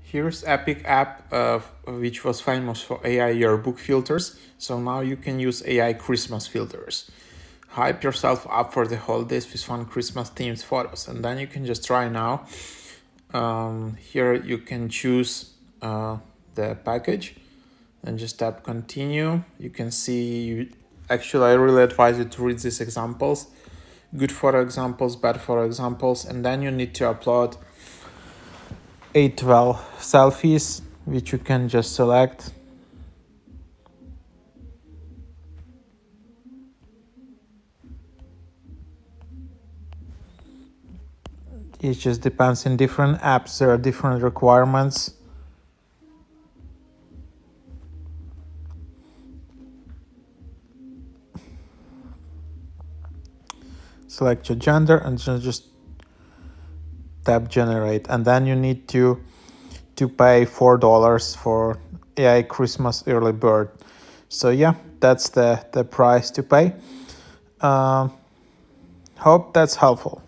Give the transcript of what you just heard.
Here's EPIK app, which was famous for AI yearbook filters. So now you can use AI Christmas filters. Hype yourself up for the holidays with fun Christmas themed photos, and then you can just try now. Here you can choose the package and just tap continue. You can see, actually I really advise you to read these examples. Good photo examples, bad photo examples, and then you need to upload 812 selfies, which you can just select. It just depends. In different apps there are different requirements. Select your gender and just tap generate, and then you need to pay $4 for AI Christmas early bird. So yeah, that's the price to pay. Hope that's helpful.